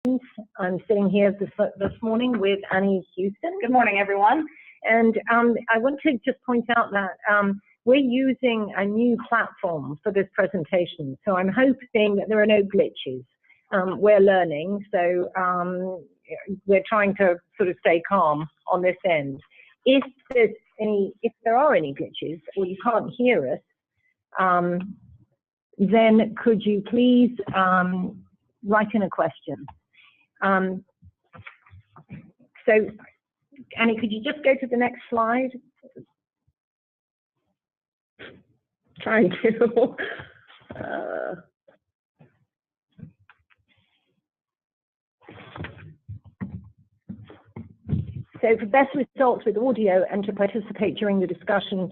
I'm sitting here this morning with Annie Houston. Good morning, everyone. And I want to just point out that we're using a new platform for this presentation. So I'm hoping that there are no glitches. We're learning, so we're trying to sort of stay calm on this end. If there are any glitches or you can't hear us, then could you please write in a question? So, Annie, could you just go to the next slide? Trying to. So for best results with audio and to participate during the discussion,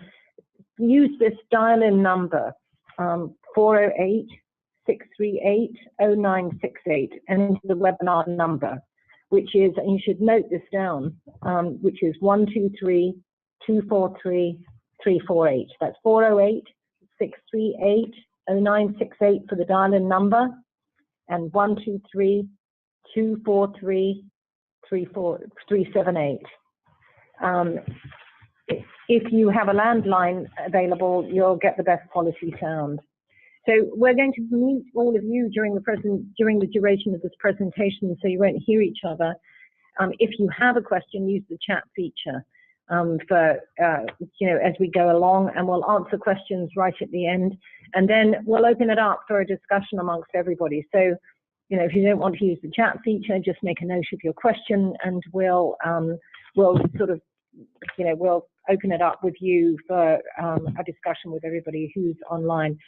use this dial-in number, 408-638-0968, and into the webinar number, which is, and you should note this down, which is 123-243-348. That's 408-638-0968 for the dial-in number, and 123-243-378. If you have a landline available, you'll get the best quality sound. So we're going to mute all of you during the duration of this presentation, so you won't hear each other. If you have a question, use the chat feature as we go along, and we'll answer questions right at the end, and then we'll open it up for a discussion amongst everybody. So, if you don't want to use the chat feature, just make a note of your question, and we'll sort of, we'll open it up with you for a discussion with everybody who's online.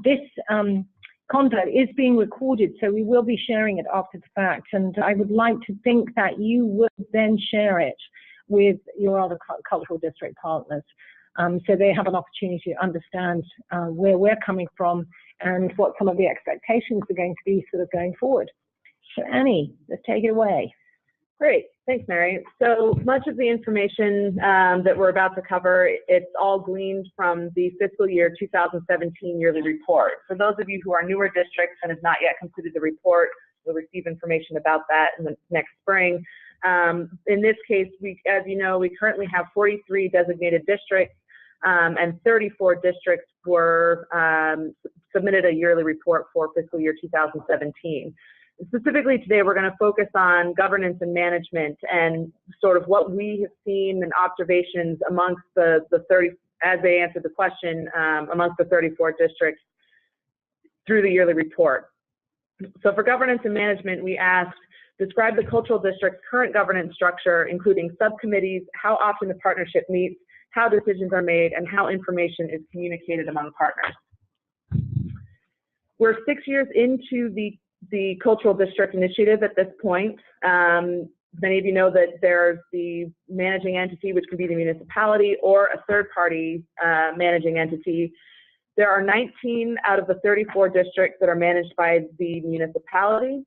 This Convo is being recorded, so we will be sharing it after the fact, and I would like to think that you would then share it with your other cultural district partners, so they have an opportunity to understand where we're coming from and what some of the expectations are going to be sort of going forward. So Annie, let's take it away. Great, thanks, Mary. So much of the information that we're about to cover, it's all gleaned from the fiscal year 2017 yearly report. For those of you who are newer districts and have not yet completed the report, you'll receive information about that in the next spring. In this case, as you know, we currently have 43 designated districts, and 34 districts were submitted a yearly report for fiscal year 2017. Specifically today, we're going to focus on governance and management and sort of what we have seen and observations amongst the 30, as they answered the question, amongst the 34 districts through the yearly report. So for governance and management, we asked, describe the cultural district's current governance structure, including subcommittees, how often the partnership meets, how decisions are made, and how information is communicated among partners. We're 6 years into the Cultural District Initiative at this point. Many of you know that there's the managing entity, which can be the municipality or a third-party managing entity. There are 19 out of the 34 districts that are managed by the municipality.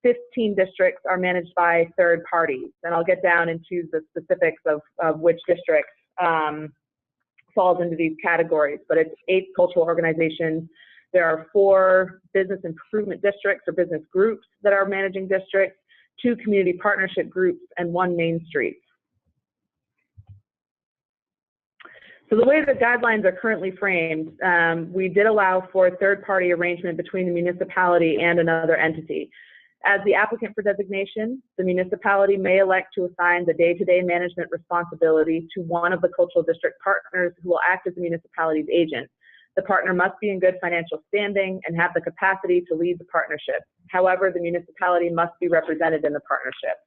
15 districts are managed by third parties, and I'll get down into the specifics of which districts falls into these categories, but it's 8 cultural organizations. There are 4 business improvement districts or business groups that are managing districts, 2 community partnership groups, and 1 Main Street. So the way the guidelines are currently framed, we did allow for third-party arrangement between the municipality and another entity. As the applicant for designation, the municipality may elect to assign the day-to-day management responsibility to one of the cultural district partners who will act as the municipality's agent. The partner must be in good financial standing and have the capacity to lead the partnership. However, the municipality must be represented in the partnership.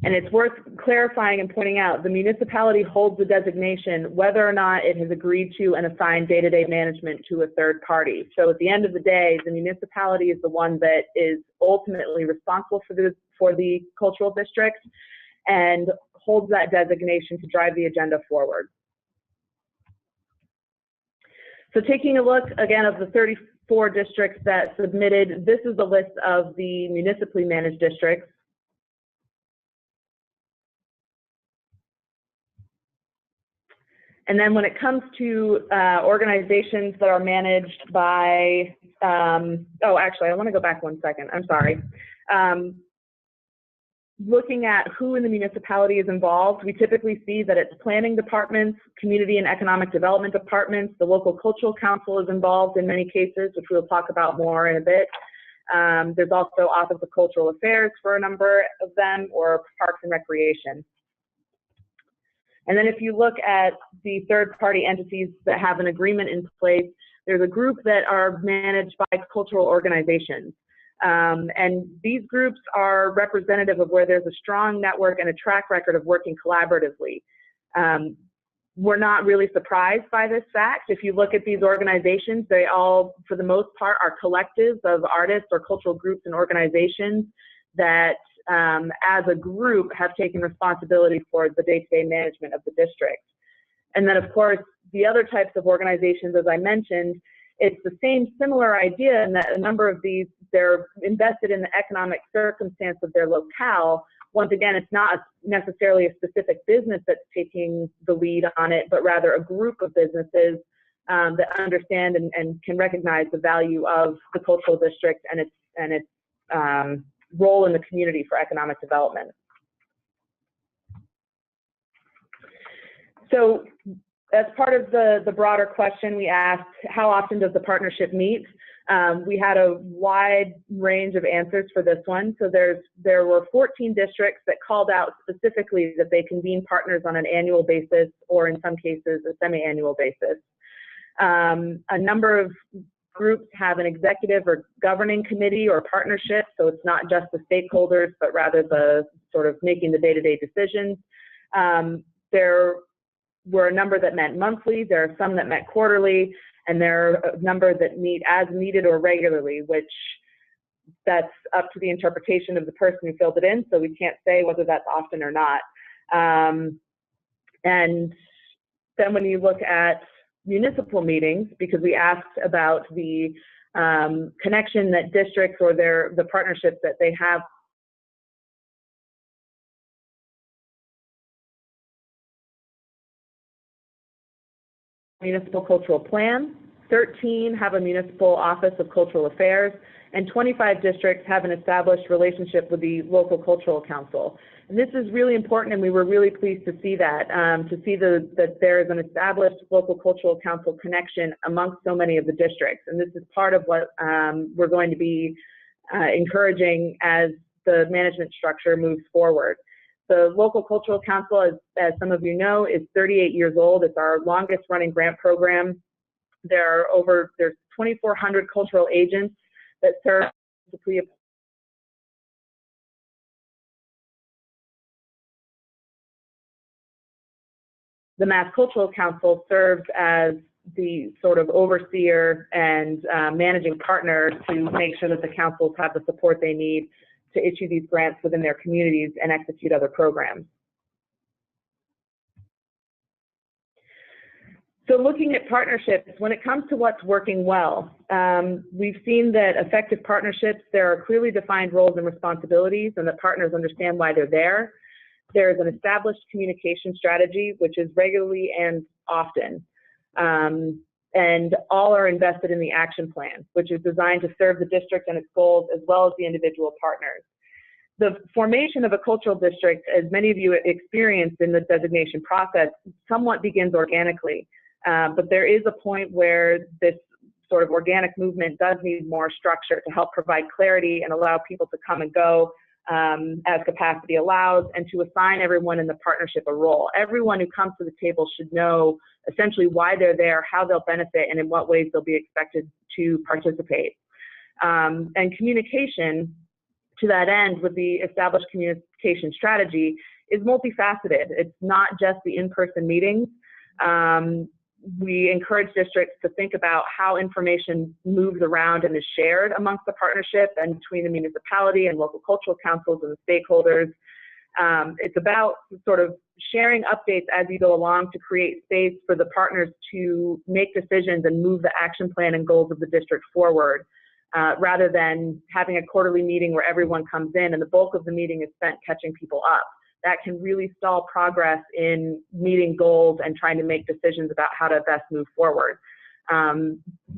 And it's worth clarifying and pointing out, the municipality holds the designation whether or not it has agreed to and assigned day-to-day management to a third party. So at the end of the day, the municipality is the one that is ultimately responsible for the cultural district and holds that designation to drive the agenda forward. So taking a look again of the 34 districts that submitted, this is the list of the municipally managed districts. And then when it comes to organizations that are managed by, oh, actually, I want to go back 1 second. I'm sorry. Looking at who in the municipality is involved, we typically see that it's planning departments, community and economic development departments, the local cultural council is involved in many cases, which we'll talk about more in a bit. There's also Office of Cultural Affairs for a number of them, or Parks and Recreation. And then if you look at the third-party entities that have an agreement in place, there's a group that are managed by cultural organizations. And these groups are representative of where there's a strong network and a track record of working collaboratively. We're not really surprised by this fact. If you look at these organizations, they all, for the most part, are collectives of artists or cultural groups and organizations that, as a group, have taken responsibility for the day-to-day management of the district. And then, of course, the other types of organizations, as I mentioned, it's the same similar idea in that a number of these, they're invested in the economic circumstance of their locale. Once again, it's not necessarily a specific business that's taking the lead on it, but rather a group of businesses that understand and can recognize the value of the cultural district and its role in the community for economic development. So, as part of the broader question, we asked, how often does the partnership meet? We had a wide range of answers for this one. So there were 14 districts that called out specifically that they convene partners on an annual basis, or in some cases, a semi-annual basis. A number of groups have an executive or governing committee or partnership, so it's not just the stakeholders, but rather the sort of making the day-to-day decisions. There were a number that met monthly, there are some that met quarterly, and there are a number that meet as needed or regularly, which that's up to the interpretation of the person who filled it in, so we can't say whether that's often or not. And then when you look at municipal meetings, because we asked about the connection that districts or the partnerships that they have municipal cultural plan, 13 have a municipal office of cultural affairs, and 25 districts have an established relationship with the local cultural council. And this is really important, and we were really pleased to see that, that there is an established local cultural council connection amongst so many of the districts. And this is part of what we're going to be encouraging as the management structure moves forward. The Local Cultural Council, as some of you know, is 38 years old. It's our longest running grant program. There's 2,400 cultural agents that serve the Mass Cultural Council serves as the sort of overseer and managing partner to make sure that the councils have the support they need to issue these grants within their communities and execute other programs. So looking at partnerships, when it comes to what's working well, we've seen that effective partnerships, there are clearly defined roles and responsibilities, and that partners understand why they're there. There's an established communication strategy, which is regularly and often. And all are invested in the action plan, which is designed to serve the district and its goals, as well as the individual partners. The formation of a cultural district, as many of you experienced in the designation process, somewhat begins organically. But there is a point where this sort of organic movement does need more structure to help provide clarity and allow people to come and go as capacity allows, and to assign everyone in the partnership a role. Everyone who comes to the table should know essentially why they're there, how they'll benefit, and in what ways they'll be expected to participate. And communication, to that end, with the established communication strategy, is multifaceted. It's not just the in-person meetings. We encourage districts to think about how information moves around and is shared amongst the partnership and between the municipality and local cultural councils and the stakeholders. It's about sort of sharing updates as you go along to create space for the partners to make decisions and move the action plan and goals of the district forward, rather than having a quarterly meeting where everyone comes in and the bulk of the meeting is spent catching people up. that can really stall progress in meeting goals and trying to make decisions about how to best move forward.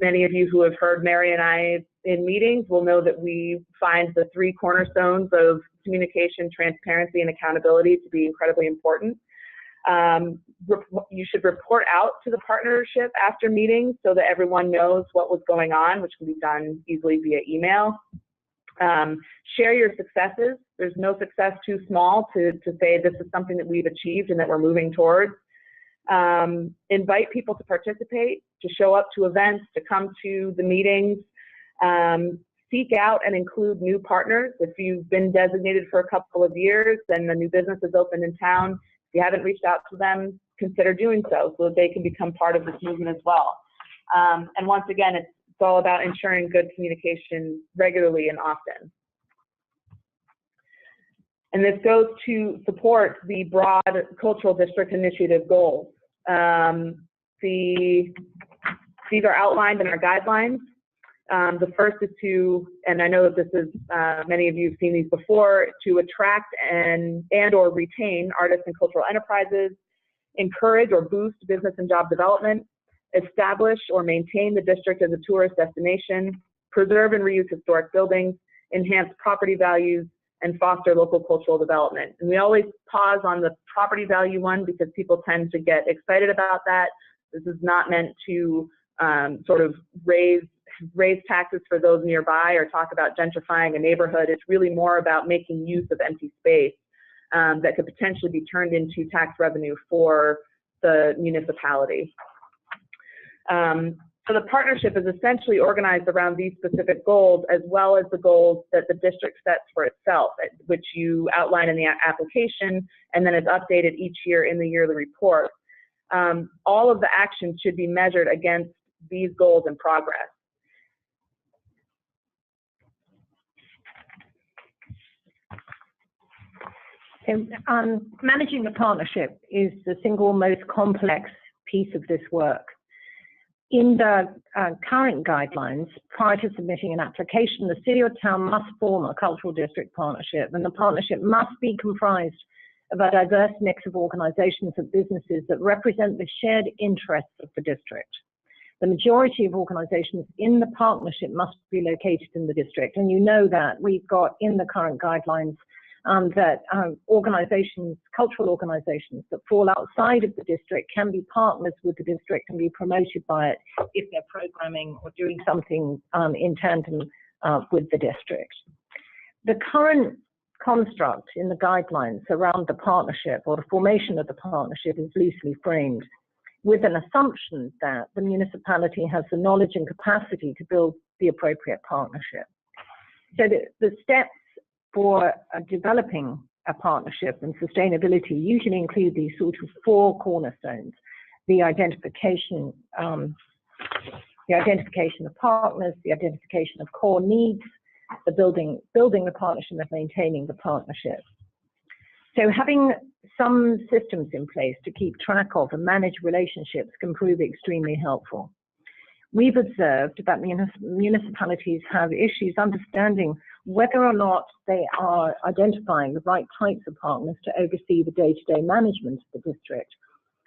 Many of you who have heard Mary and I in meetings will know that we find the 3 cornerstones of communication, transparency, and accountability to be incredibly important. You should report out to the partnership after meetings so that everyone knows what was going on, which can be done easily via email. Share your successes. There's no success too small to say this is something that we've achieved and that we're moving towards. Invite people to participate, to show up to events, to come to the meetings. Seek out and include new partners. If you've been designated for a couple of years and a new business is opened in town, if you haven't reached out to them, consider doing so that they can become part of this movement as well. And once again, it's all about ensuring good communication regularly and often. And this goes to support the broad cultural district initiative goals. These are outlined in our guidelines. The first is to, and I know that this is, many of you have seen these before, to attract and or retain artists and cultural enterprises, encourage or boost business and job development, establish or maintain the district as a tourist destination, preserve and reuse historic buildings, enhance property values, and foster local cultural development. And we always pause on the property value one because people tend to get excited about that. This is not meant to sort of raise taxes for those nearby or talk about gentrifying a neighborhood. It's really more about making use of empty space that could potentially be turned into tax revenue for the municipality. So the partnership is essentially organized around these specific goals, as well as the goals that the district sets for itself, which you outline in the application, and then it's updated each year in the yearly report. All of the actions should be measured against these goals and progress. Managing the partnership is the single most complex piece of this work. In the current guidelines, prior to submitting an application, the city or town must form a cultural district partnership, and the partnership must be comprised of a diverse mix of organizations and businesses that represent the shared interests of the district. The majority of organizations in the partnership must be located in the district, and you know that we've got in the current guidelines that organizations, cultural organizations that fall outside of the district can be partners with the district and be promoted by it if they're programming or doing something in tandem with the district. The current construct in the guidelines around the partnership or the formation of the partnership is loosely framed with an assumption that the municipality has the knowledge and capacity to build the appropriate partnership. So the steps for developing a partnership and sustainability usually include these sort of 4 cornerstones: the identification of partners, the identification of core needs, the building the partnership and maintaining the partnership. So having some systems in place to keep track of and manage relationships can prove extremely helpful. We've observed that municipalities have issues understanding whether or not they are identifying the right types of partners to oversee the day-to-day management of the district,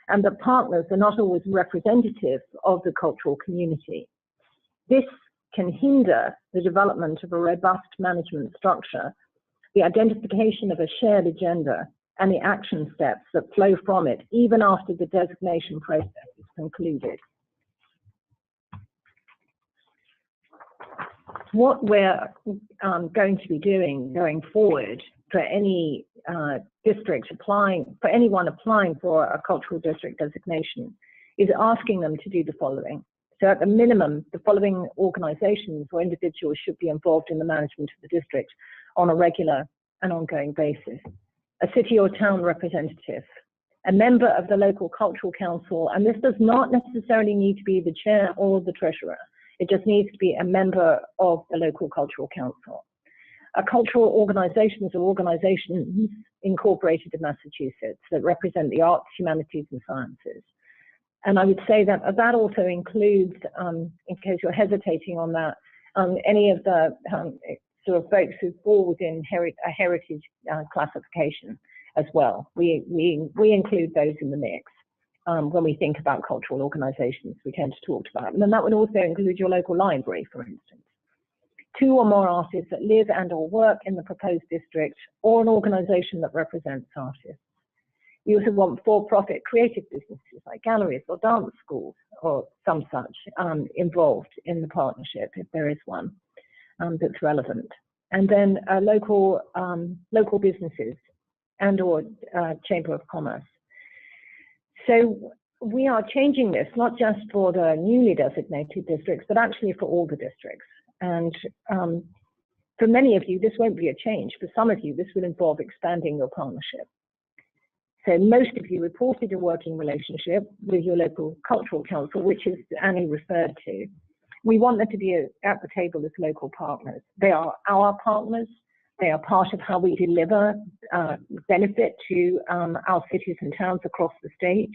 and that partners are not always representative of the cultural community. This can hinder the development of a robust management structure, the identification of a shared agenda, and the action steps that flow from it, even after the designation process is concluded. What we're going to be doing going forward for any district for anyone applying for a cultural district designation is asking them to do the following. So at the minimum, the following organizations or individuals should be involved in the management of the district on a regular and ongoing basis: a city or town representative, a member of the local cultural council, and this does not necessarily need to be the chair or the treasurer. It just needs to be a member of the local cultural council. A cultural organizations or organizations incorporated in Massachusetts that represent the arts, humanities, and sciences. And I would say that that also includes, in case you're hesitating on that, any of the sort of folks who fall within a heritage classification. as well. We include those in the mix when we think about cultural organizations. We tend to talk about them, and that would also include your local library, for instance. 2 or more artists that live and or work in the proposed district, or an organization that represents artists. We also want for-profit creative businesses like galleries or dance schools or some such involved in the partnership, if there is one that's relevant. And then local businesses and or Chamber of Commerce. So we are changing this, not just for the newly designated districts, but actually for all the districts. And for many of you, this won't be a change. For some of you, this will involve expanding your partnership. So most of you reported a working relationship with your local cultural council, which is Annie referred to. We want them to be at the table as local partners. They are our partners. They are part of how we deliver benefit to our cities and towns across the state.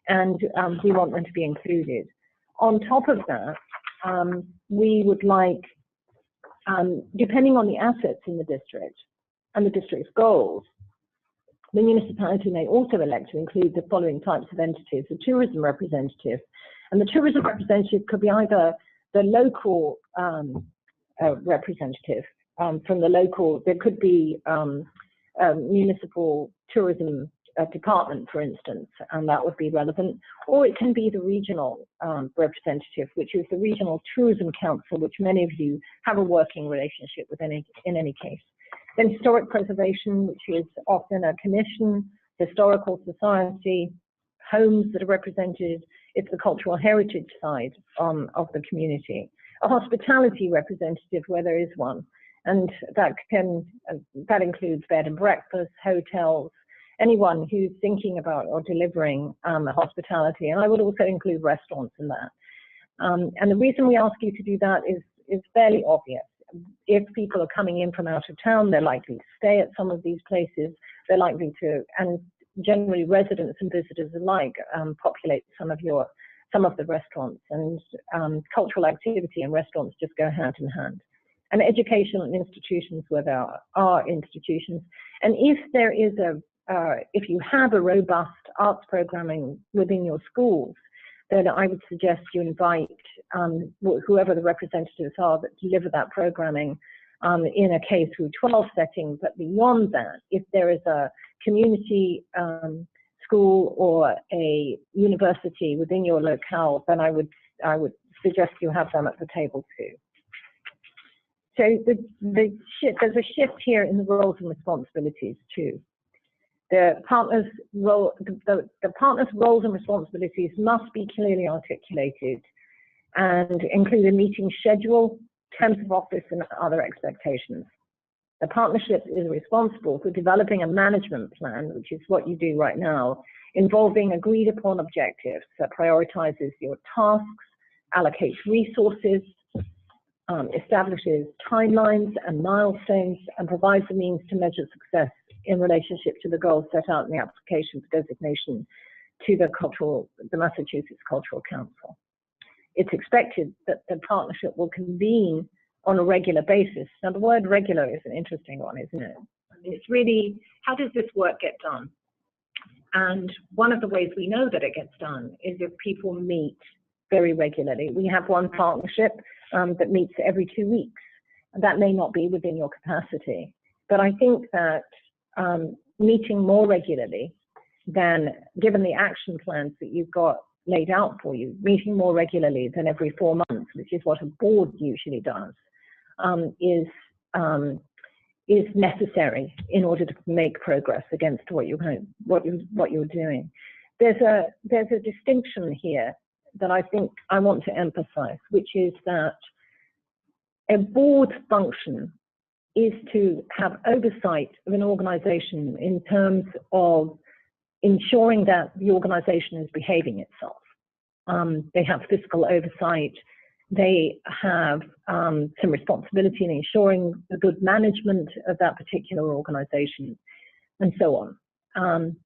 And we want them to be included. On top of that, we would like, depending on the assets in the district and the district's goals, the municipality may also elect to include the following types of entities: a tourism representative. And the tourism representative could be either the local representative from the local, there could be a municipal tourism department, for instance, and that would be relevant. Or it can be the regional representative, which is the Regional Tourism Council, which many of you have a working relationship with in any case. Then historic preservation, which is often a commission, historical society, homes that are represented. It's the cultural heritage side of the community. A hospitality representative, where there is one, and that includes bed and breakfast, hotels, anyone who's thinking about or delivering hospitality. And I would also include restaurants in that. And the reason we ask you to do that is fairly obvious. If people are coming in from out of town, they're likely to stay at some of these places. They're likely to, and generally residents and visitors alike, populate some of the restaurants, and cultural activity and restaurants just go hand in hand. And educational institutions where there are institutions. And if there is if you have a robust arts programming within your schools, then I would suggest you invite whoever the representatives are that deliver that programming in a K through 12 setting. But beyond that, if there is a community school or a university within your locale, then I would suggest you have them at the table too. So there's a shift here in the roles and responsibilities too. The partners' roles and responsibilities must be clearly articulated and include a meeting schedule, terms of office, and other expectations. The partnership is responsible for developing a management plan, which is what you do right now, involving agreed upon objectives that prioritizes your tasks, allocates resources, establishes timelines and milestones, and provides the means to measure success in relationship to the goals set out in the application for designation to the Massachusetts Cultural Council. It's expected that the partnership will convene on a regular basis. Now, the word regular is an interesting one, isn't it? It's really, how does this work get done? And one of the ways we know that it gets done is if people meet very regularly. We have one partnership that meets every 2 weeks. That may not be within your capacity, but I think that meeting more regularly than, given the action plans that you've got laid out for you, meeting more regularly than every 4 months, which is what a board usually does, is necessary in order to make progress against what you're doing. There's a distinction here that I think I want to emphasize, which is that a board function is to have oversight of an organization in terms of ensuring that the organization is behaving itself. They have fiscal oversight. They have some responsibility in ensuring the good management of that particular organization, and so on.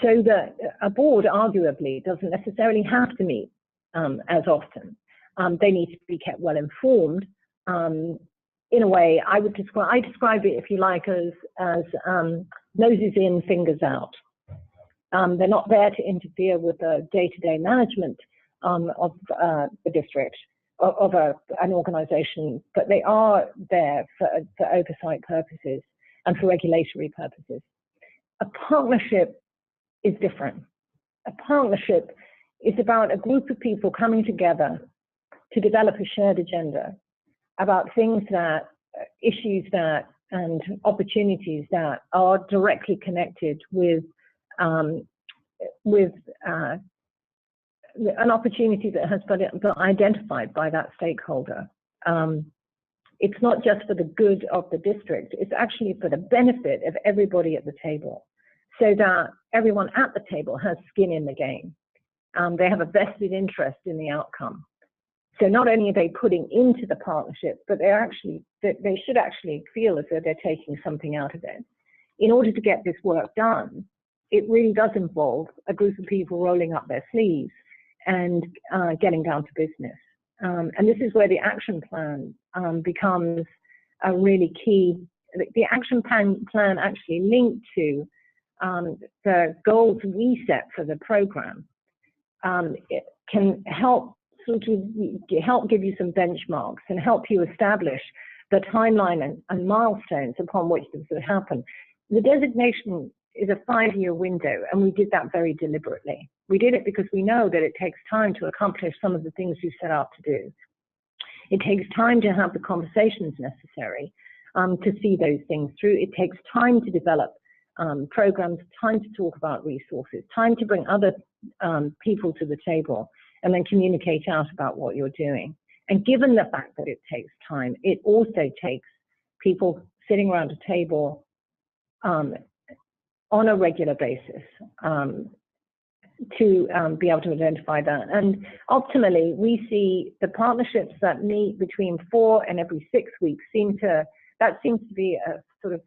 So that a board arguably doesn't necessarily have to meet as often. They need to be kept well informed in a way, I describe it, if you like, as noses in, fingers out. They're not there to interfere with the day-to-day management of the district, of an organization, but they are there for oversight purposes and for regulatory purposes. A partnership is different. A partnership is about a group of people coming together to develop a shared agenda about things that, issues that, and opportunities that are directly connected with an opportunity that has been identified by that stakeholder. It's not just for the good of the district, it's actually for the benefit of everybody at the table, so that everyone at the table has skin in the game. They have a vested interest in the outcome. So not only are they putting into the partnership, but they should actually feel as though they're taking something out of it. In order to get this work done, it really does involve a group of people rolling up their sleeves and getting down to business. And this is where the action plan becomes a really key. The action plan actually linked to the goals we set for the program. It can help give you some benchmarks and help you establish the timeline and milestones upon which this would happen. The designation is a 5-year window, and we did that very deliberately. We did it because we know that it takes time to accomplish some of the things we set out to do. It takes time to have the conversations necessary to see those things through. It takes time to develop programs, time to talk about resources, time to bring other people to the table, and then communicate out about what you're doing. And given the fact that it takes time, it also takes people sitting around a table on a regular basis to be able to identify that. And ultimately, we see the partnerships that meet between 4 and every 6 weeks seems to be a sort of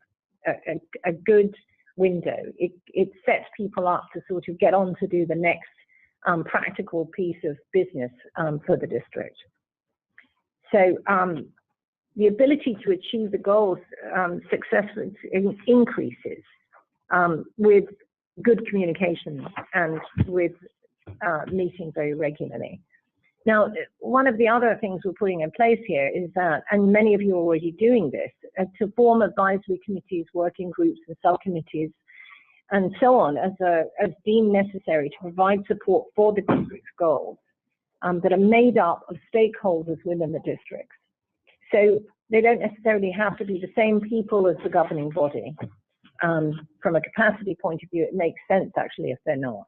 a good window. It sets people up to sort of get on to do the next practical piece of business for the district. So the ability to achieve the goals successfully increases with good communication and with meeting very regularly. Now, one of the other things we're putting in place here is that, and many of you are already doing this, to form advisory committees, working groups, and subcommittees, and so on, as deemed necessary to provide support for the district's goals that are made up of stakeholders within the districts. So they don't necessarily have to be the same people as the governing body. From a capacity point of view, it makes sense actually if they're not.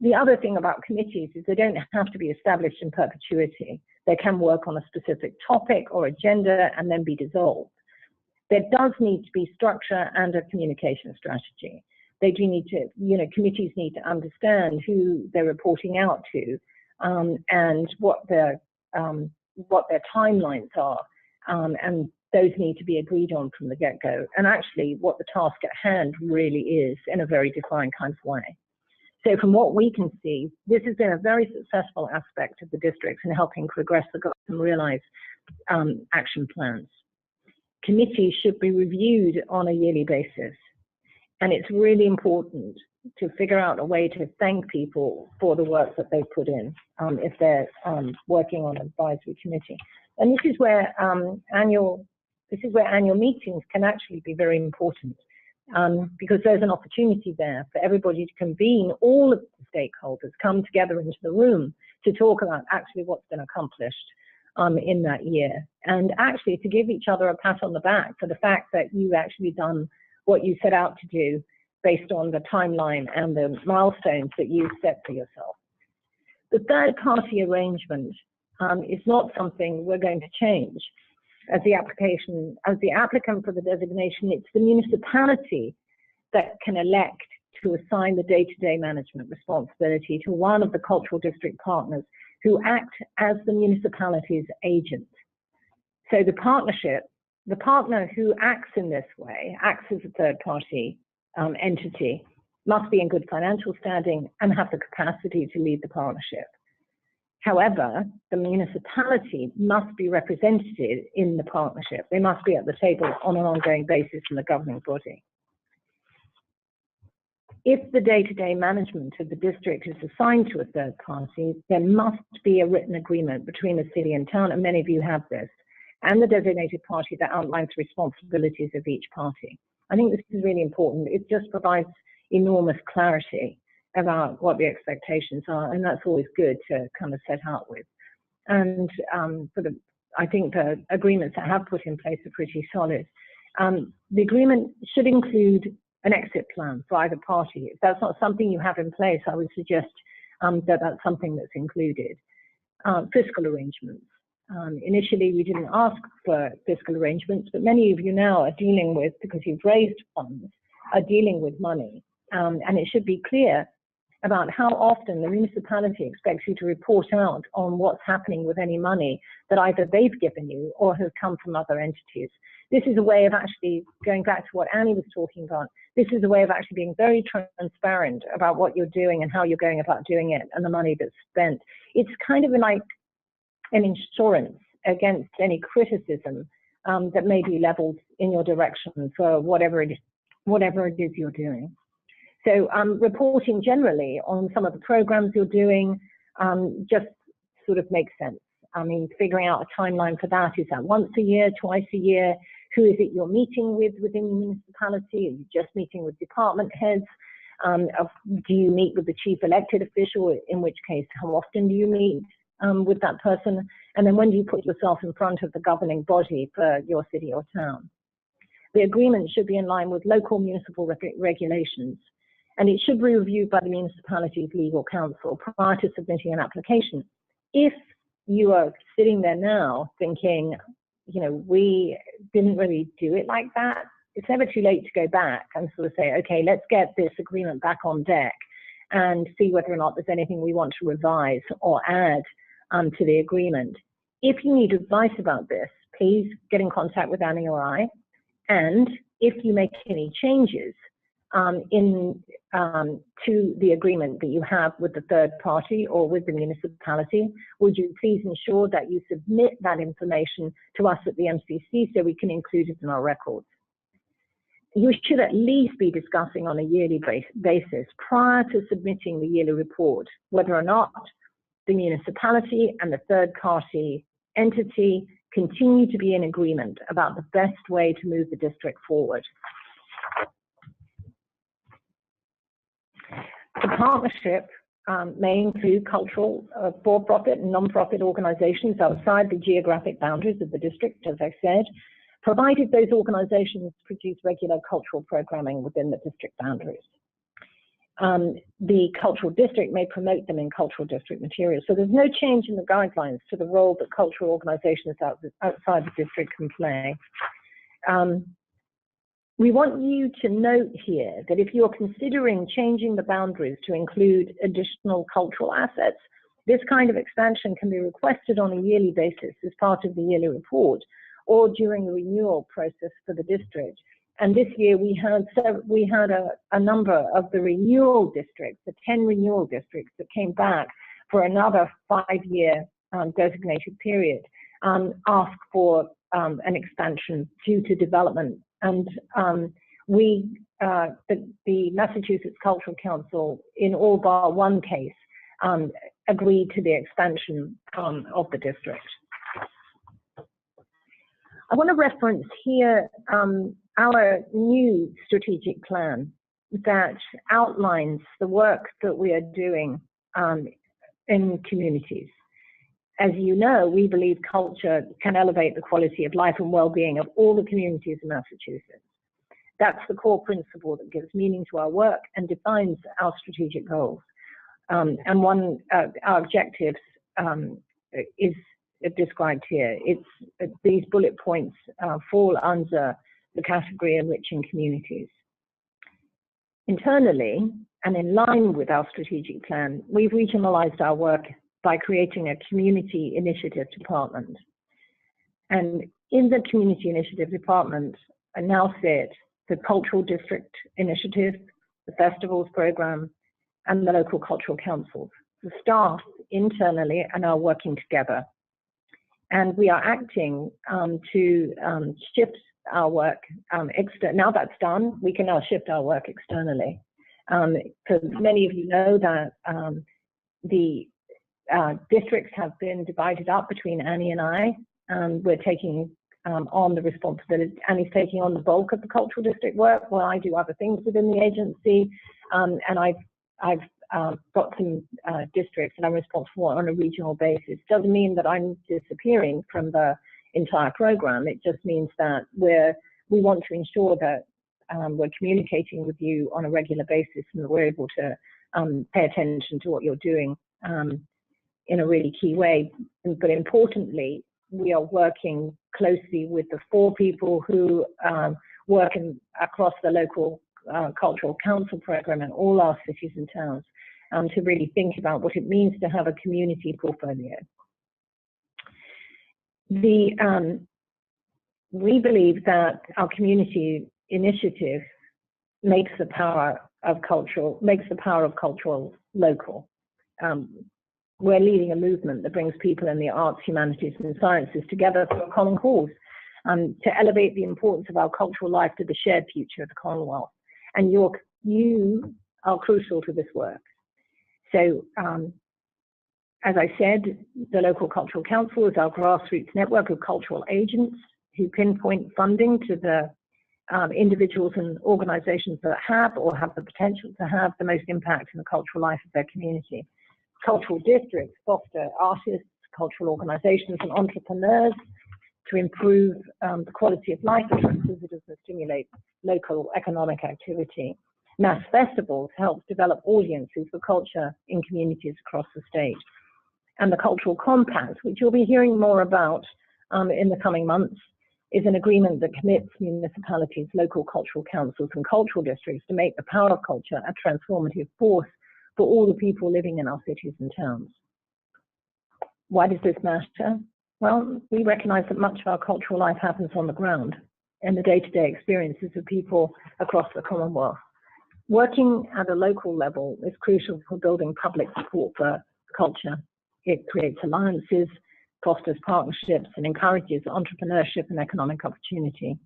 The other thing about committees is they don't have to be established in perpetuity. They can work on a specific topic or agenda and then be dissolved. There does need to be structure and a communication strategy. They do need to, committees need to understand who they're reporting out to and what their timelines are, and those need to be agreed on from the get-go, and actually what the task at hand really is in a very defined kind of way. So from what we can see, this has been a very successful aspect of the districts in helping progress the goals and realize action plans. Committees should be reviewed on a yearly basis, and it's really important to figure out a way to thank people for the work that they put in if they're working on an advisory committee. And this is where annual meetings can actually be very important, because there's an opportunity there for everybody to convene all of the stakeholders, come together into the room to talk about actually what's been accomplished in that year, and actually to give each other a pat on the back for the fact that you've actually done what you set out to do based on the timeline and the milestones that you've set for yourself. The third-party arrangement is not something we're going to change. As the applicant for the designation, it's the municipality that can elect to assign the day-to-day management responsibility to one of the cultural district partners who act as the municipality's agent. So the partner who acts in this way, acts as a third-party entity, must be in good financial standing and have the capacity to lead the partnership. However, the municipality must be represented in the partnership. They must be at the table on an ongoing basis in the governing body. If the day-to-day management of the district is assigned to a third party, there must be a written agreement between the city and town, and many of you have this, and the designated party that outlines the responsibilities of each party. I think this is really important. It just provides enormous clarity about what the expectations are, and that's always good to kind of set out with. And I think the agreements that have put in place are pretty solid. The agreement should include an exit plan for either party. If that's not something you have in place, I would suggest that that's something that's included. Fiscal arrangements. Initially, we didn't ask for fiscal arrangements, but many of you now are dealing with, because you've raised funds, are dealing with money. And it should be clear about how often the municipality expects you to report out on what's happening with any money that either they've given you or has come from other entities. This is a way of actually, going back to what Annie was talking about, this is a way of actually being very transparent about what you're doing and how you're going about doing it and the money that's spent. It's kind of like an insurance against any criticism that may be leveled in your direction for whatever it is you're doing. So reporting generally on some of the programs you're doing just sort of makes sense. I mean, figuring out a timeline for that, is that once a year, twice a year? Who is it you're meeting with within the municipality? Are you just meeting with department heads? Do you meet with the chief elected official? In which case, how often do you meet with that person? And then when do you put yourself in front of the governing body for your city or town? The agreement should be in line with local municipal regulations, and it should be reviewed by the municipality's legal counsel prior to submitting an application. If you are sitting there now thinking, you know, we didn't really do it like that, it's never too late to go back and sort of say, okay, let's get this agreement back on deck and see whether or not there's anything we want to revise or add to the agreement. If you need advice about this, please get in contact with Annie or I. And if you make any changes to the agreement that you have with the third party or with the municipality, would you please ensure that you submit that information to us at the MCC so we can include it in our records. You should at least be discussing on a yearly basis prior to submitting the yearly report whether or not the municipality and the third party entity continue to be in agreement about the best way to move the district forward. The partnership may include cultural, for-profit and non-profit organizations outside the geographic boundaries of the district, as I said, provided those organizations produce regular cultural programming within the district boundaries. The cultural district may promote them in cultural district materials. So there's no change in the guidelines to the role that cultural organizations outside the district can play. We want you to note here that if you're considering changing the boundaries to include additional cultural assets, this kind of expansion can be requested on a yearly basis as part of the yearly report or during the renewal process for the district. And this year we had a number of the renewal districts, the 10 renewal districts that came back for another 5-year designated period, ask for an expansion due to development. And the Massachusetts Cultural Council, in all bar one case, agreed to the expansion of the district. I want to reference here our new strategic plan that outlines the work that we are doing in communities. As you know, we believe culture can elevate the quality of life and well-being of all the communities in Massachusetts. That's the core principle that gives meaning to our work and defines our strategic goals. And our objectives is described here. These bullet points fall under the category enriching communities. Internally, and in line with our strategic plan, we've regionalized our work by creating a community initiative department. And in the community initiative department now sit the cultural district initiative, the festivals program, and the local cultural councils. the staff internally are now working together. And we are acting to shift our work now that's done, we can now shift our work externally. Because many of you know that the districts have been divided up between Annie and I. We're taking on the responsibility. Annie's taking on the bulk of the cultural district work, while I do other things within the agency. And I've got some districts that I'm responsible for on a regional basis. Doesn't mean that I'm disappearing from the entire program. It just means that we want to ensure that we're communicating with you on a regular basis and that we're able to pay attention to what you're doing in a really key way. But importantly, we are working closely with the 4 people who work across the local cultural council program in all our cities and towns to really think about what it means to have a community portfolio. We believe that our community initiative makes the power of cultural local. We're leading a movement that brings people in the arts, humanities, and sciences together for a common cause, to elevate the importance of our cultural life to the shared future of the Commonwealth. And you are crucial to this work. So, as I said, the local cultural council is our grassroots network of cultural agents who pinpoint funding to the individuals and organizations that have or have the potential to have the most impact in the cultural life of their community. Cultural districts foster artists, cultural organizations, and entrepreneurs to improve the quality of life of visitors and stimulate local economic activity. Mass festivals help develop audiences for culture in communities across the state. And the Cultural Compact, which you'll be hearing more about in the coming months, is an agreement that commits municipalities, local cultural councils, and cultural districts to make the power of culture a transformative force for all the people living in our cities and towns. Why does this matter? Well, we recognize that much of our cultural life happens on the ground and the day-to-day experiences of people across the Commonwealth. Working at a local level is crucial for building public support for culture. It creates alliances, fosters partnerships, and encourages entrepreneurship and economic opportunity.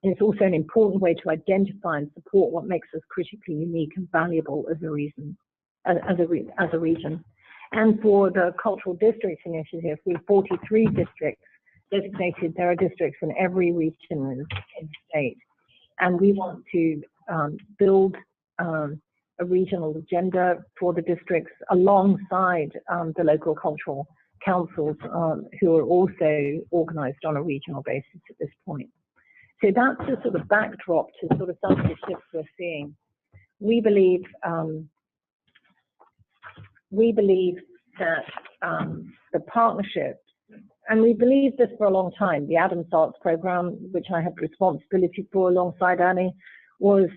And it's also an important way to identify and support what makes us critically unique and valuable as a region. And for the Cultural Districts Initiative, we have 43 districts designated. There are districts in every region in the state. And we want to build a regional agenda for the districts alongside the local cultural councils who are also organized on a regional basis at this point. So that's the sort of backdrop to sort of some of the shifts we're seeing. We believe that the partnership, and we believe this for a long time, the Adams Arts Program, which I have responsibility for alongside Annie, was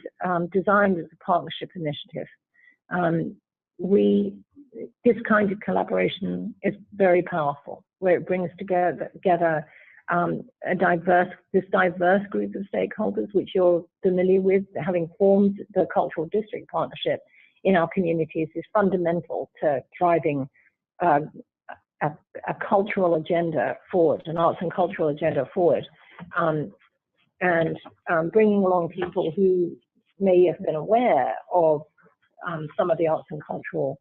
designed as a partnership initiative. This kind of collaboration is very powerful, where it brings together this diverse group of stakeholders, which you're familiar with. Having formed the Cultural District Partnership in our communities is fundamental to driving a cultural agenda forward, an arts and cultural agenda forward, and bringing along people who may have been aware of some of the arts and cultural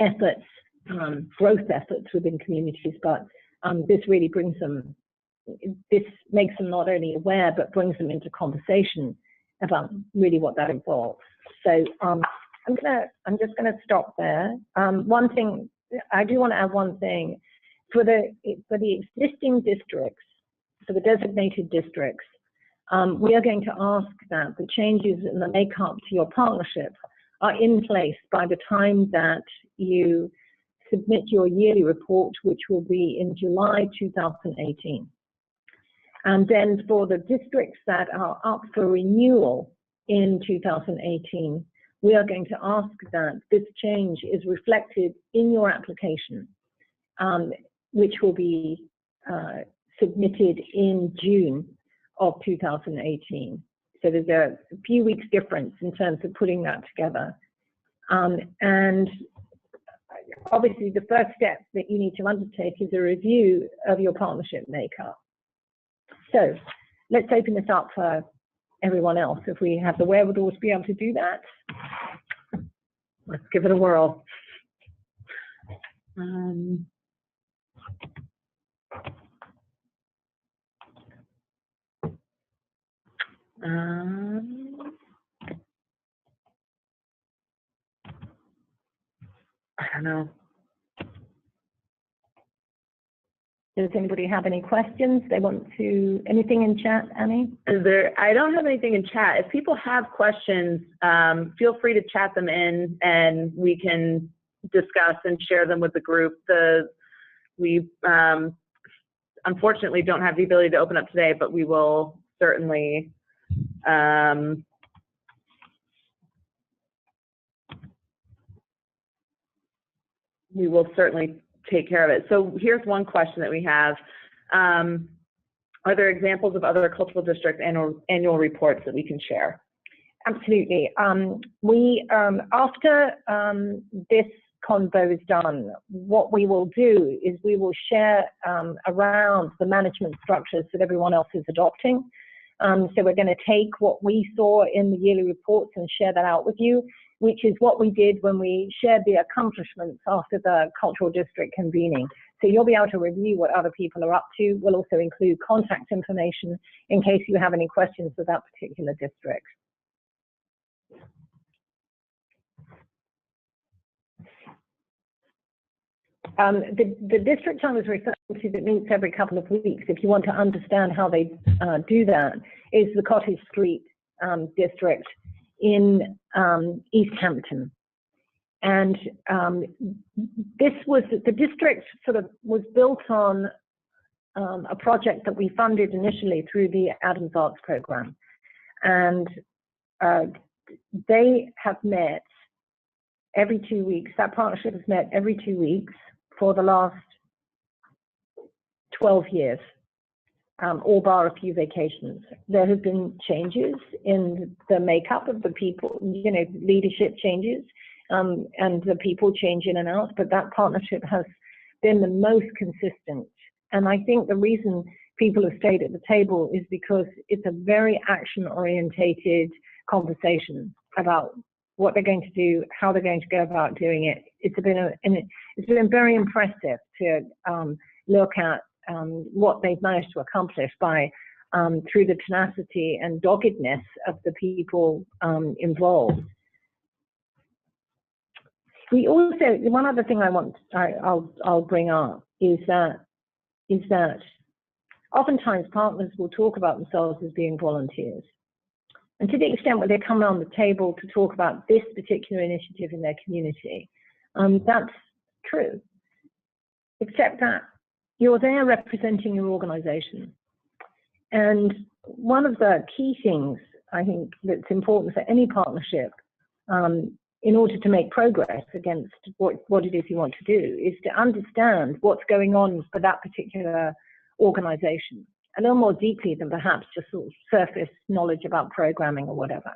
efforts, growth efforts within communities, but this really brings them, this makes them not only aware, but brings them into conversation about really what that involves. So I'm just gonna stop there. One thing, I do want to add one thing. For the existing districts, for the designated districts, we are going to ask that the changes in the makeup to your partnership are in place by the time that you submit your yearly report, which will be in July 2018. And then for the districts that are up for renewal in 2018, we are going to ask that this change is reflected in your application, which will be submitted in June of 2018. So there's a few weeks difference in terms of putting that together. And obviously the first step that you need to undertake is a review of your partnership makeup. So let's open this up for everyone else. If we have the wherewithal to be able to do that, let's give it a whirl. I don't know. Does anybody have any questions? They want to, anything in chat, Annie? I don't have anything in chat. If people have questions, feel free to chat them in and we can discuss and share them with the group. We unfortunately don't have the ability to open up today, but we will certainly take care of it. So here's one question that we have. Are there examples of other cultural district annual reports that we can share? Absolutely. After this Convo is done, what we will do is we will share around the management structures that everyone else is adopting. So we're going to take what we saw in the yearly reports and share that out with you, which is what we did when we shared the accomplishments after the cultural district convening. So you'll be able to review what other people are up to. We'll also include contact information in case you have any questions with that particular district. The district I was referring to that meets every couple of weeks, if you want to understand how they do that, is the Cottage Street district in East Hampton. And the district sort of was built on a project that we funded initially through the Adams Arts program. And they have met every 2 weeks. That partnership has met every 2 weeks for the last 12 years, all bar a few vacations. There have been changes in the makeup of the people, leadership changes, and the people change in and out, but that partnership has been the most consistent. And I think the reason people have stayed at the table is because it's a very action-orientated conversation about what they're going to do, how they're going to go about doing it. It's been very impressive to look at what they've managed to accomplish by through the tenacity and doggedness of the people involved. We also, one other thing I'll bring up is that oftentimes partners will talk about themselves as being volunteers. And to the extent where they come around the table to talk about this particular initiative in their community, that's true, except that you're there representing your organization. And one of the key things I think that's important for any partnership in order to make progress against what it is you want to do is to understand what's going on for that particular organization, a little more deeply than perhaps just sort of surface knowledge about programming or whatever.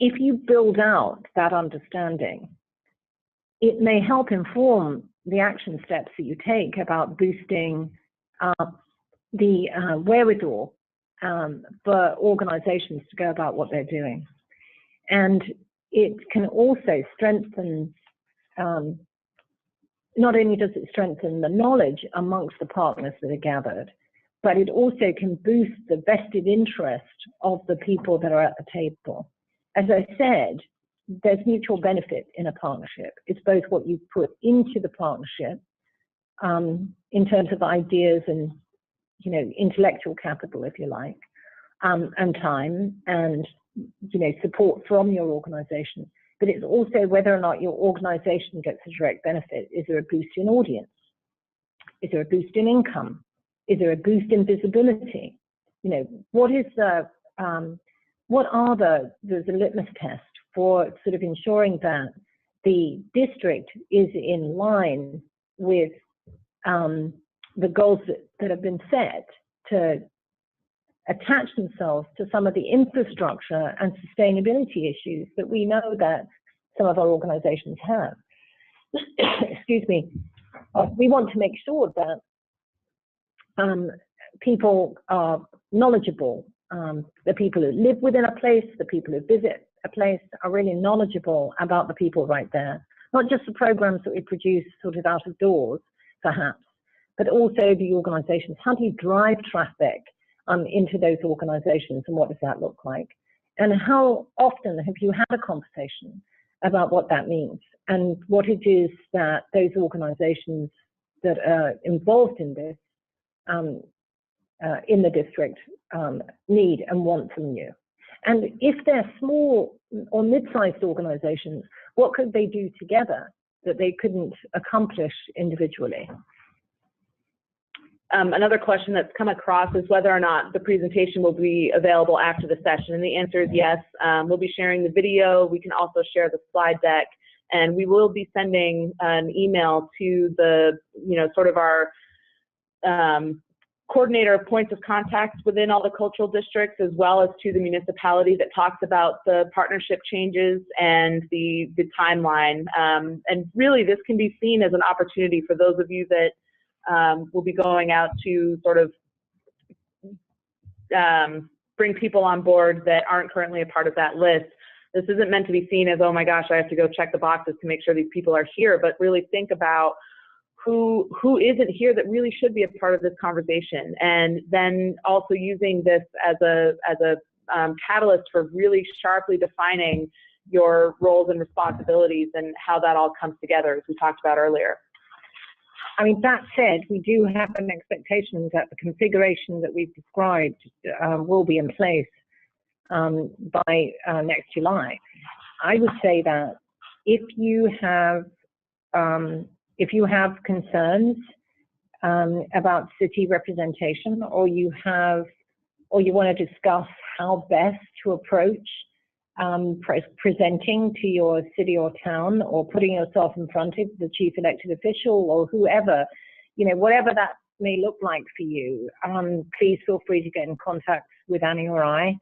If you build out that understanding, it may help inform the action steps that you take about boosting the wherewithal for organizations to go about what they're doing. And it can also strengthen, not only does it strengthen the knowledge amongst the partners that are gathered, but it also can boost the vested interest of the people that are at the table. As I said, there's mutual benefit in a partnership. It's both what you put into the partnership in terms of ideas and intellectual capital, if you like, and time and support from your organization. But it's also whether or not your organization gets a direct benefit. Is there a boost in audience? Is there a boost in income? Is there a boost in visibility? What is there's a litmus test for sort of ensuring that the district is in line with the goals that have been set to attach themselves to some of the infrastructure and sustainability issues that we know that some of our organizations have. excuse me, we want to make sure that people are knowledgeable. The people who live within a place, the people who visit a place are really knowledgeable about the people right there. Not just the programs that we produce sort of out of doors, perhaps, but also the organizations. How do you drive traffic into those organizations, and what does that look like? And how often have you had a conversation about what that means and what it is that those organizations that are involved in this in the district need and want from you? And if they're small or mid-sized organizations, what could they do together that they couldn't accomplish individually? Another question that's come across is whether or not the presentation will be available after the session, and the answer is yes. We'll be sharing the video. We can also share the slide deck, and we will be sending an email to the, sort of our coordinator of points of contact within all the cultural districts, as well as to the municipality, that talks about the partnership changes and the timeline. And really, this can be seen as an opportunity for those of you that will be going out to sort of bring people on board that aren't currently a part of that list. This isn't meant to be seen as, oh my gosh, I have to go check the boxes to make sure these people are here, but really think about who isn't here that really should be a part of this conversation, and then also using this as a catalyst for really sharply defining your roles and responsibilities and how that all comes together, as we talked about earlier. I mean, that said, we do have an expectation that the configuration that we've described will be in place by next July. I would say that if you have concerns about city representation, or you want to discuss how best to approach presenting to your city or town, or putting yourself in front of the chief elected official or whoever, whatever that may look like for you, please feel free to get in contact with Annie or I.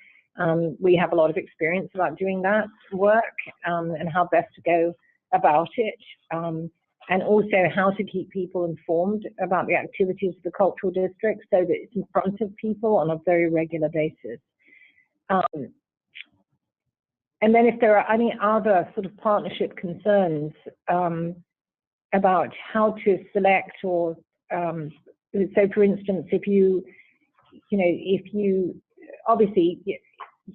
We have a lot of experience about doing that work and how best to go about it, and also how to keep people informed about the activities of the cultural district so that it's in front of people on a very regular basis. And then if there are any other sort of partnership concerns about how to select, or so for instance, if you obviously,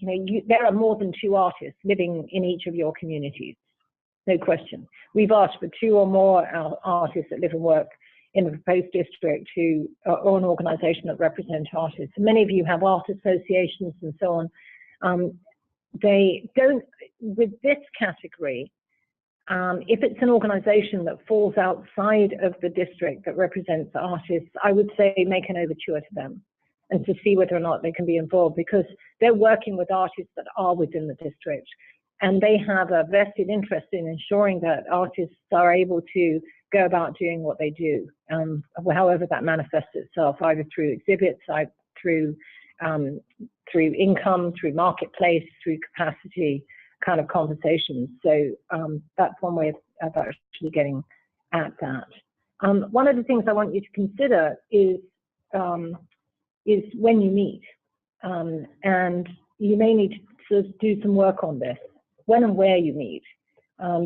there are more than 2 artists living in each of your communities, no question. We've asked for 2 or more artists that live and work in the proposed district or an organization that represent artists. Many of you have art associations and so on. They don't, with this category, if it's an organization that falls outside of the district that represents artists, I would say make an overture to them and to see whether or not they can be involved, because they're working with artists that are within the district, and they have a vested interest in ensuring that artists are able to go about doing what they do, however that manifests itself, either through exhibits, through income, through marketplace, through capacity kind of conversations. So that's one way of actually getting at that. One of the things I want you to consider is when you meet, and you may need to sort of do some work on this, when and where you meet,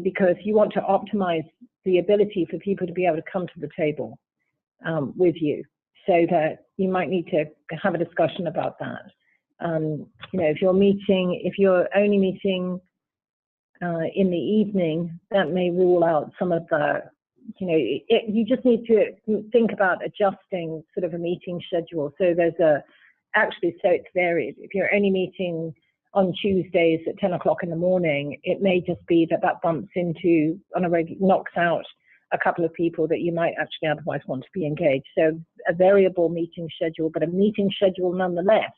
because you want to optimize the ability for people to be able to come to the table with you, so that you might need to have a discussion about that. If you're only meeting in the evening, that may rule out some of the, you just need to think about adjusting sort of a meeting schedule. So so it's varied. If you're only meeting on Tuesdays at 10 o'clock in the morning, it may just be that bumps into, knocks out a couple of people that you might actually otherwise want to be engaged. So a variable meeting schedule, but a meeting schedule nonetheless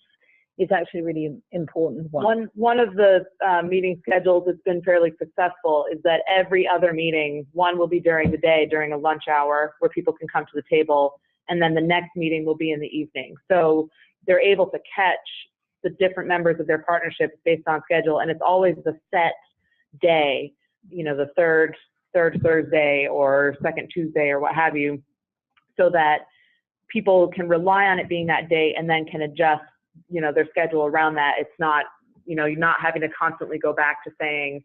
is actually a really important one. One of the meeting schedules that's been fairly successful is that every other meeting, one will be during the day, during a lunch hour, where people can come to the table, and then the next meeting will be in the evening. So they're able to catch the different members of their partnership based on schedule, and it's always the set day, the third third Thursday or second Tuesday or what have you, so that people can rely on it being that day and then can adjust, their schedule around that. It's not, you're not having to constantly go back to saying,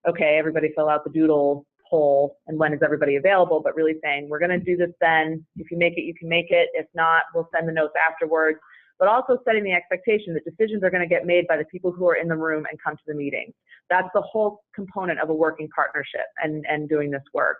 okay, everybody fill out the doodle poll and when is everybody available, but really saying, we're going to do this then. If you make it, you can make it. If not, we'll send the notes afterwards. But also setting the expectation that decisions are going to get made by the people who are in the room and come to the meeting. That's the whole component of a working partnership and doing this work.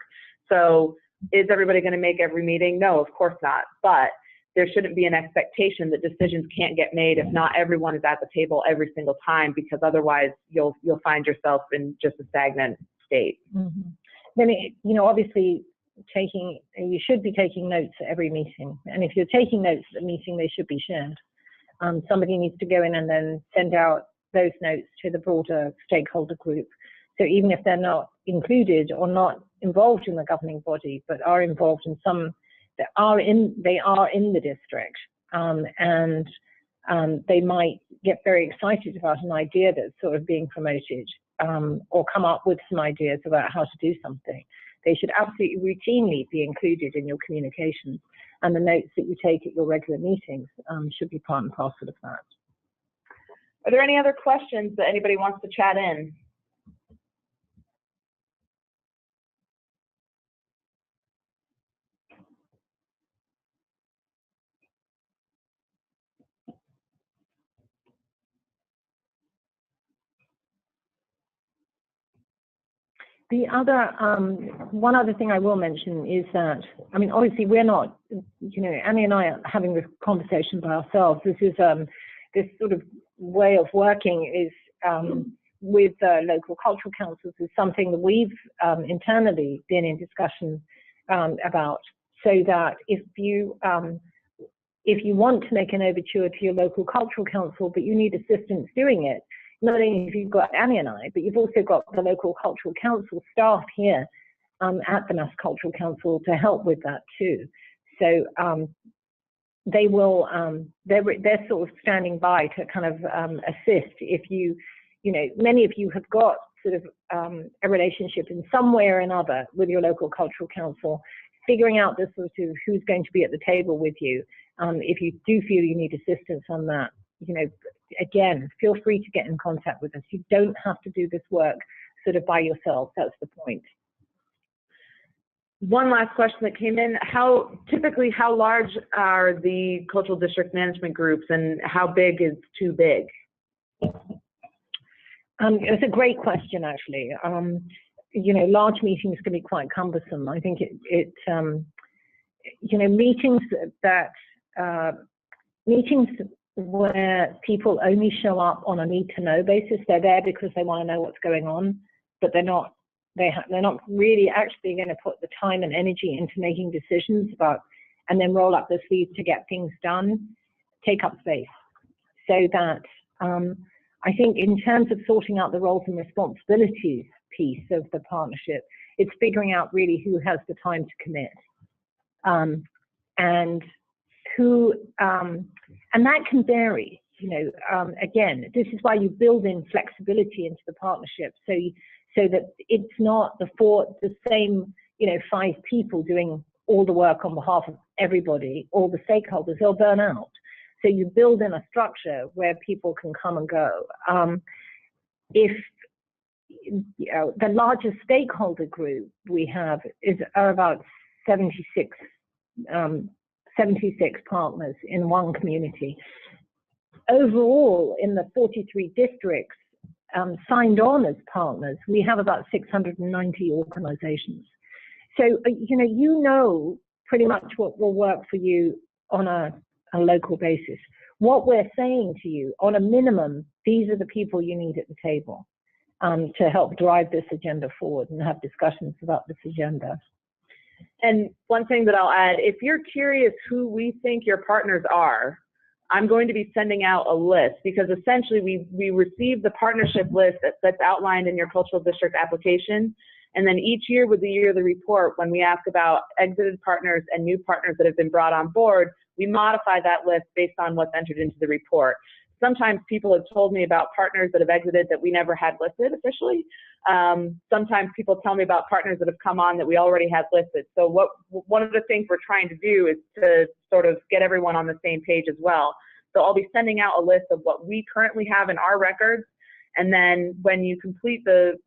So is everybody going to make every meeting? No, of course not. But there shouldn't be an expectation that decisions can't get made if not everyone is at the table every single time, because otherwise you'll find yourself in just a stagnant state. Mm-hmm. Then, obviously you should be taking notes at every meeting. And if you're taking notes at the meeting, they should be shared. Somebody needs to go in and then send out those notes to the broader stakeholder group. So even if they're not included or not involved in the governing body, but are involved in they are in the district, and they might get very excited about an idea that's sort of being promoted, or come up with some ideas about how to do something. They should absolutely routinely be included in your communications, and the notes that you take at your regular meetings should be part and parcel of that. Are there any other questions that anybody wants to chat in? The other, one other thing I will mention is that, obviously we're not, Annie and I are having this conversation by ourselves. This is, this sort of way of working is with local cultural councils is something that we've internally been in discussion about, so that if you want to make an overture to your local cultural council, but you need assistance doing it, not only have you got Annie and I, but you've also got the local cultural council staff here at the Mass Cultural Council to help with that too. So they will, they're sort of standing by to kind of assist if many of you have got sort of a relationship in some way or another with your local cultural council, figuring out this sort of who's going to be at the table with you. If you do feel you need assistance on that, again, feel free to get in contact with us. You don't have to do this work sort of by yourself. That's the point. One last question that came in: typically how large are the cultural district management groups, and how big is too big? It's a great question, actually. Large meetings can be quite cumbersome. I think meetings where people only show up on a need-to-know basis. They're there because they want to know what's going on, but they're not really actually going to put the time and energy into making decisions about, and then roll up their sleeves to get things done, take up space. So that I think in terms of sorting out the roles and responsibilities piece of the partnership, it's figuring out really who has the time to commit, and who, and that can vary. Again, this is why you build in flexibility into the partnership, so that it's not the same 5 people doing all the work on behalf of everybody, all the stakeholders. They'll burn out. So you build in a structure where people can come and go. If the largest stakeholder group we have are about 76 partners in one community. Overall, in the 43 districts signed on as partners, we have about 690 organizations. So, pretty much what will work for you on a local basis. What we're saying to you, on a minimum, these are the people you need at the table to help drive this agenda forward and have discussions about this agenda. And one thing that I'll add, if you're curious who we think your partners are, I'm going to be sending out a list, because essentially we receive the partnership list that's outlined in your cultural district application. And then each year with the yearly report, when we ask about exited partners and new partners that have been brought on board, we modify that list based on what's entered into the report. Sometimes people have told me about partners that have exited that we never had listed officially. Sometimes people tell me about partners that have come on that we already had listed. So one of the things we're trying to do is to sort of get everyone on the same page as well. So I'll be sending out a list of what we currently have in our records. And then when you complete the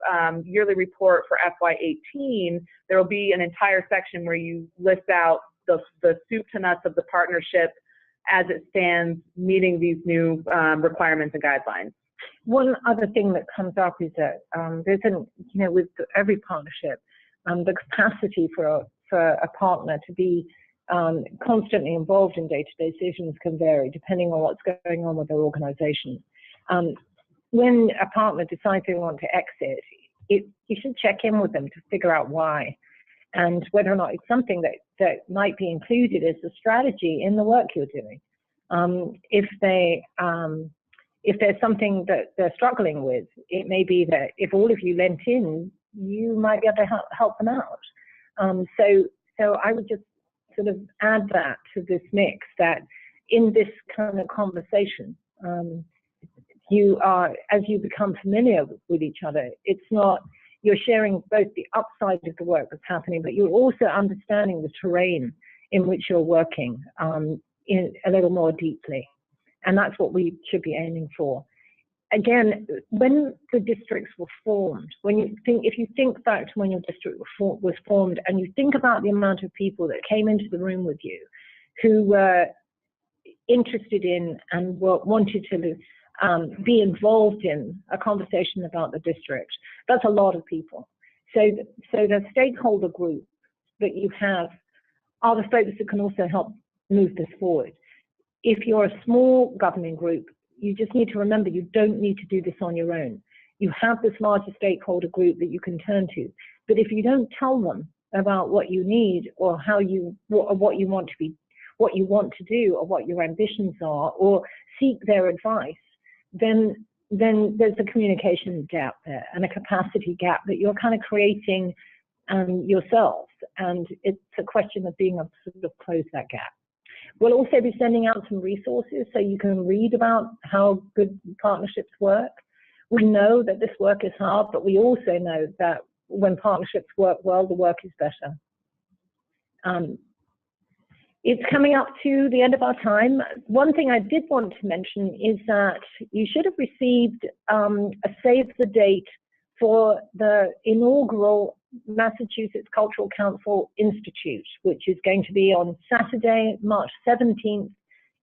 yearly report for FY18, there will be an entire section where you list out the soup to nuts of the partnership as it stands, meeting these new requirements and guidelines. One other thing that comes up is that with every partnership, the capacity for a partner to be constantly involved in day-to-day decisions can vary depending on what's going on with their organization. When a partner decides they want to exit, you should check in with them to figure out why and whether or not it's something that might be included as a strategy in the work you're doing. If there's something that they're struggling with, it may be that if all of you lent in, you might be able to help them out. So I would just sort of add that to this mix, that in this kind of conversation, as you become familiar with each other, it's not, you're sharing both the upside of the work that's happening, but you're also understanding the terrain in which you're working in a little more deeply. And that's what we should be aiming for. Again, when the districts were formed, if you think back to when your district was formed and you think about the amount of people that came into the room with you who were interested in and wanted to be involved in a conversation about the district, that's a lot of people. So the stakeholder group that you have are the folks that can also help move this forward. If you're a small governing group, you just need to remember you don't need to do this on your own. You have this larger stakeholder group that you can turn to. But if you don't tell them about what you need or what you want to do or what your ambitions are, or seek their advice, then there's a communication gap there and a capacity gap that you're kind of creating yourselves. And it's a question of being able to sort of close that gap. We'll also be sending out some resources so you can read about how good partnerships work. We know that this work is hard, but we also know that when partnerships work well, the work is better. It's coming up to the end of our time. One thing I did want to mention is that you should have received a save the date for the inaugural Massachusetts Cultural Council Institute, which is going to be on Saturday, March 17th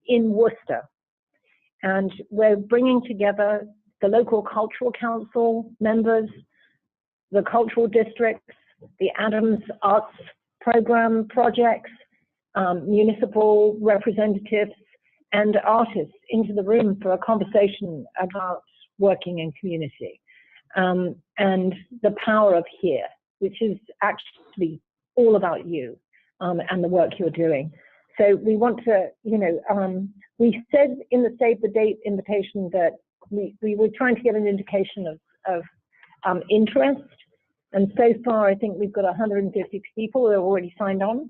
in Worcester. And we're bringing together the local cultural council members, the cultural districts, the Adams Arts Program projects, municipal representatives, and artists into the room for a conversation about working in community and the power of here, which is actually all about you and the work you're doing. So we want to, we said in the save the date invitation that we were trying to get an indication of interest. And so far, I think we've got 150 people who are already signed on.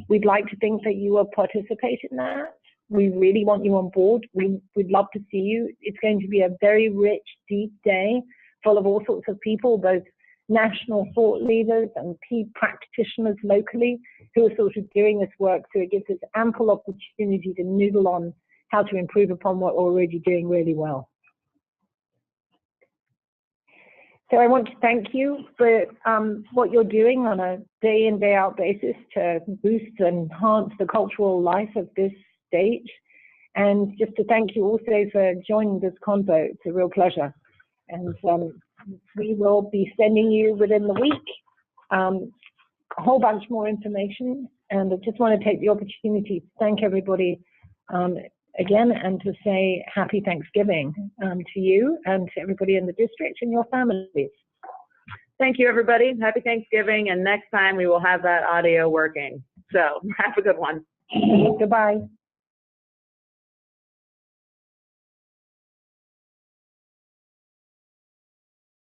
We'd like to think that you will participate in that. We really want you on board. We'd love to see you. It's going to be a very rich, deep day full of all sorts of people, both national thought leaders and key practitioners locally who are sort of doing this work. So it gives us ample opportunity to noodle on how to improve upon what we're already doing really well. So I want to thank you for what you're doing on a day in, day out basis to boost and enhance the cultural life of this state. And just to thank you also for joining this convo. It's a real pleasure. And we will be sending you within the week a whole bunch more information. And I just want to take the opportunity to thank everybody again, and to say happy Thanksgiving to you and to everybody in the district and your families. Thank you, everybody. Happy Thanksgiving. And next time we will have that audio working. So have a good one. Goodbye.